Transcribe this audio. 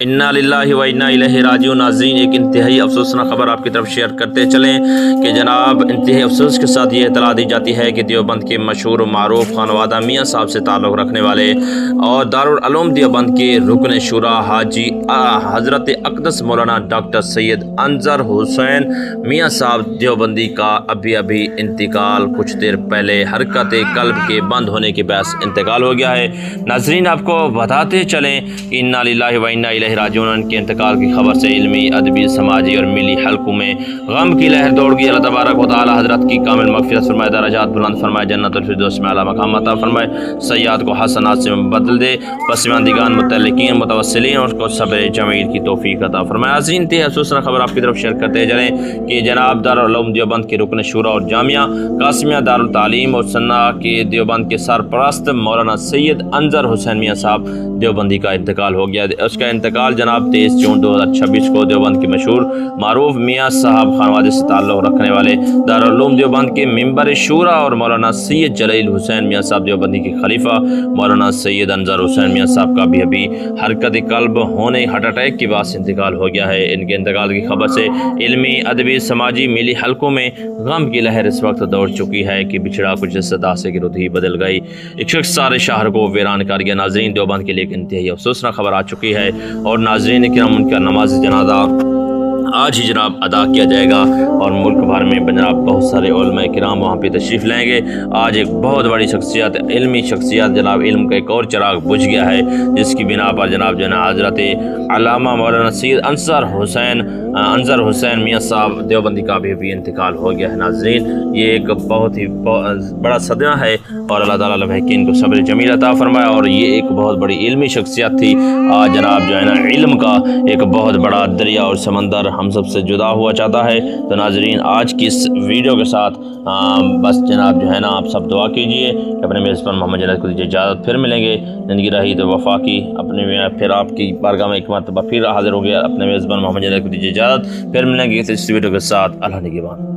انا للہ و انا الیہ راجعون۔ ناظرین، ایک انتہائی افسوسناک خبر آپ کی طرف شیئر کرتے چلیں کہ جناب انتہائی افسوس کے ساتھ یہ اطلاع دی جاتی ہے کہ دیوبند کے مشہور و معروف خانوادہ میاں صاحب سے تعلق رکھنے والے اور دارالعلوم دیوبند کے رکن شورا حاجی حضرت اقدس مولانا ڈاکٹر سید انظر حسین میاں صاحب دیوبندی کا ابھی انتقال کچھ دیر پہلے حرکت قلب کے بند ہونے کے باعث انتقال ہو گیا ہے۔ ناظرین، آپ کو بتاتے چلیں کہ انا للہ و انا الیہ راجعون، ان کے انتقال کی خبر سے علمی، ادبی، سماجی اور ملی حلقوں میں غم کی لہر دوڑ گئی۔ اللہ تبارک و تعالی حضرت کی کامل مغفرت فرمائے، درجات بلند فرمائے، جنت الفردوس میں اعلیٰ مقام عطا فرمائے، سیئات کو حسنات سے بدل دے، پسماندگان، متعلقین، متوسلین اور کو صبر جمیل کی توفیق عطا فرمائے۔ ناظرین، انتہائی افسوسناک خبر آپ کی طرف شیئر کرتے چلیں کہ جناب دارالعلوم دیوبند کے رکن شورا اور جامعہ قاسمیہ دارالتعلیم اور ثنا کے دیوبند کے سرپرست مولانا سید انظر حسین میاں صاحب دیوبندی کا انتقال ہو گیا۔ اس کا انتقال جناب 23 جون 2026 کو دیوبند کے مشہور معروف میاں صاحب خانوادے سے تعلق رکھنے والے دارالعلوم دیوبند کے ممبر شورا اور مولانا سید جلیل حسین میاں صاحب دیوبندی کے خلیفہ مولانا سید انظر حسین میاں صاحب کا بھی حرکت قلب ہونے ہارٹ اٹیک کے بعد انتقال ہو گیا ہے۔ ان کے انتقال کی خبر سے علمی، ادبی، سماجی، ملی حلقوں میں غم کی لہر اس وقت دوڑ چکی ہے کہ بچھڑا کچھ صدا سے گرد ہی بدل گئی، ایک شخص سارے شہر کو ویران کر گیا۔ ناظرین، دیوبند کے لیے ایک انتہائی افسوسناک خبر آ چکی ہے اور ناظرین کرام، ان کا نماز جنازہ آج ہی جناب ادا کیا جائے گا اور ملک بھر میں جناب بہت سارے علماء کرام وہاں پہ تشریف لیں گے۔ آج ایک بہت بڑی شخصیت، علمی شخصیت، جناب علم کا ایک اور چراغ بجھ گیا ہے، جس کی بنا پر جناب حضرت علامہ مولانا سید انظر حسین میاں صاحب دیوبندی کا بھی انتقال ہو گیا ہے۔ ناظرین، یہ ایک بہت ہی بڑا صدمہ ہے اور اللہ تعالیٰ لمحقین کو صبر جمیل عطا فرمائے، اور یہ ایک بہت بڑی علمی شخصیت تھی۔ آج جناب علم کا ایک بہت بڑا دریا اور سمندر ہم سب سے جدا ہوا چاہتا ہے۔ تو ناظرین، آج کی اس ویڈیو کے ساتھ بس جناب آپ سب دعا کیجئے کہ اپنے میزبان محمد جنید کو دیجیے اجازت۔ پھر ملیں گے، زندگی رہی تو وفا کی، پھر آپ کی بارگاہ میں ایک مرتبہ پھر حاضر ہو گیا۔ اپنے میزبان محمد جنید کو دیجیے اجازت، پھر ملیں گے اس ویڈیو کے ساتھ۔ اللہ نگہبان۔